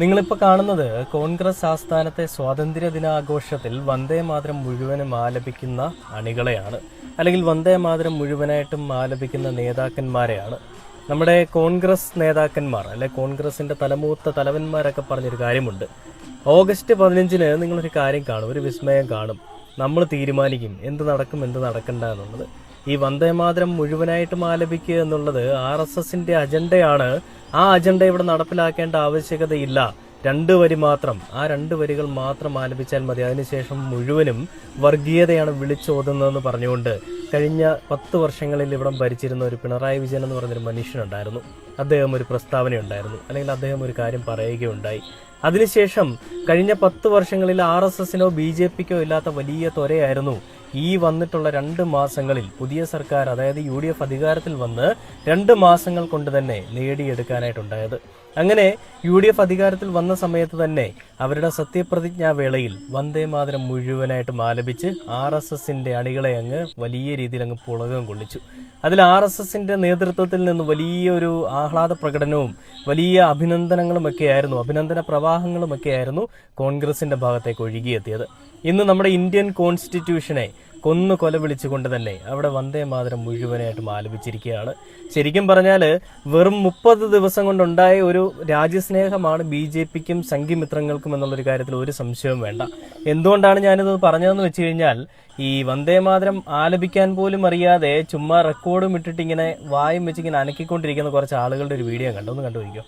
നിങ്ങളിപ്പോൾ കാണുന്നത് കോൺഗ്രസ് ആസ്ഥാനത്തെ സ്വാതന്ത്ര്യ ദിനാഘോഷത്തിൽ വന്ദേ മാതരം മുഴുവനും ആലപിക്കുന്ന അണികളെയാണ്, അല്ലെങ്കിൽ വന്ദേ മാതരം മുഴുവനായിട്ടും ആലപിക്കുന്ന നേതാക്കന്മാരെയാണ്. നമ്മുടെ കോൺഗ്രസ് നേതാക്കന്മാർ അല്ലെ കോൺഗ്രസിന്റെ തലമൂത്ത തലവന്മാരൊക്കെ പറഞ്ഞൊരു കാര്യമുണ്ട്. ഓഗസ്റ്റ് 15-ന് നിങ്ങളൊരു കാര്യം കാണും, ഒരു വിസ്മയം കാണും. നമ്മൾ തീരുമാനിക്കും എന്ത് നടക്കും എന്ത് നടക്കണ്ട എന്നുള്ളത്. ഈ വന്ദേമാതരം മുഴുവനായിട്ടും ആലപിക്കുക എന്നുള്ളത് RSSന്റെ അജണ്ടയാണ്. ആ അജണ്ട ഇവിടെ നടപ്പിലാക്കേണ്ട ആവശ്യകതയില്ല. 2 വരി മാത്രം, ആ 2 വരികൾ മാത്രം ആലപിച്ചാൽ മതി. അതിനുശേഷം മുഴുവനും വർഗീയതയാണ് വിളിച്ചോതുന്നതെന്ന് പറഞ്ഞുകൊണ്ട് കഴിഞ്ഞ 10 വർഷങ്ങളിൽ ഇവിടം ഭരിച്ചിരുന്ന ഒരു പിണറായി വിജയൻ എന്ന് പറഞ്ഞൊരു മനുഷ്യനുണ്ടായിരുന്നു. അദ്ദേഹം ഒരു പ്രസ്താവനയുണ്ടായിരുന്നു, അല്ലെങ്കിൽ അദ്ദേഹം ഒരു കാര്യം പറയുകയുണ്ടായി. അതിനുശേഷം കഴിഞ്ഞ 10 വർഷങ്ങളിൽ RSSനോ BJPക്കോ ഇല്ലാത്ത വലിയ ത്വരയായിരുന്നു ഈ വന്നിട്ടുള്ള 2 മാസങ്ങളിൽ പുതിയ സർക്കാർ, അതായത് UDF അധികാരത്തിൽ വന്ന് 2 മാസങ്ങൾ കൊണ്ട് തന്നെ നേടിയെടുക്കാനായിട്ടുണ്ടായത്. അങ്ങനെ UDF അധികാരത്തിൽ വന്ന സമയത്ത് തന്നെ അവരുടെ സത്യപ്രതിജ്ഞാ വേളയിൽ വന്ദേ മാതരം മുഴുവനായിട്ടും ആലപിച്ച് RSSന്റെ അണികളെ അങ്ങ് വലിയ രീതിയിൽ അങ്ങ് പുളകം കൊള്ളിച്ചു. അതിൽ RSSന്റെ നേതൃത്വത്തിൽ നിന്ന് വലിയൊരു ആഹ്ലാദ പ്രകടനവും വലിയ അഭിനന്ദന പ്രവാഹങ്ങളുമൊക്കെയായിരുന്നു കോൺഗ്രസിന്റെ ഭാഗത്തേക്ക് ഒഴുകിയെത്തിയത്. ഇന്ന് നമ്മുടെ ഇന്ത്യൻ കോൺസ്റ്റിറ്റ്യൂഷനെ കൊല വിളിച്ചുകൊണ്ട് തന്നെ അവിടെ വന്ദേ മാതരം മുഴുവനായിട്ടും ആലപിച്ചിരിക്കുകയാണ്. ശരിക്കും പറഞ്ഞാൽ വെറും 30 ദിവസം കൊണ്ടുണ്ടായ ഒരു രാജ്യസ്നേഹമാണ് BJPക്കും സംഘിമിത്രങ്ങൾക്കും എന്നുള്ളൊരു കാര്യത്തിൽ ഒരു സംശയവും വേണ്ട. എന്തുകൊണ്ടാണ് ഞാനിത് പറഞ്ഞതെന്ന് വെച്ച് കഴിഞ്ഞാൽ, ഈ വന്ദേ മാതരം ആലപിക്കാൻ പോലും അറിയാതെ ചുമ്മാ റെക്കോർഡും ഇട്ടിട്ട് ഇങ്ങനെ വായും വെച്ച് ഇങ്ങനെ അനക്കിക്കൊണ്ടിരിക്കുന്ന കുറച്ച് ആളുകളുടെ ഒരു വീഡിയോ കണ്ടു. ഒന്ന് കണ്ടുപിടിക്കോ.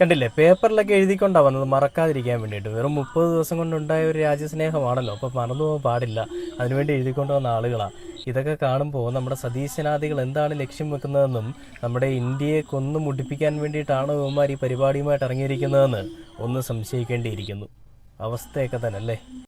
കണ്ടില്ലേ, പേപ്പറിലൊക്കെ എഴുതിക്കൊണ്ടാ വന്നത് മറക്കാതിരിക്കാൻ വേണ്ടിയിട്ട്. വെറും 30 ദിവസം കൊണ്ടുണ്ടായ ഒരു രാജ്യസ്നേഹമാണല്ലോ, അപ്പോൾ മറന്നു പോകാൻ പാടില്ല. അതിനുവേണ്ടി എഴുതിക്കൊണ്ട് വന്ന ആളുകളാണ്. ഇതൊക്കെ കാണുമ്പോൾ നമ്മുടെ സതീശനാദികൾ എന്താണ് ലക്ഷ്യം വെക്കുന്നതെന്നും നമ്മുടെ ഇന്ത്യയെ കൊന്നു മുടിപ്പിക്കാൻ വേണ്ടിയിട്ടാണ് ഇവന്മാർ ഈ പരിപാടിയുമായിട്ട് ഇറങ്ങിയിരിക്കുന്നതെന്ന് ഒന്ന് സംശയിക്കേണ്ടിയിരിക്കുന്നു. അവസ്ഥയൊക്കെ തന്നെ അല്ലേ.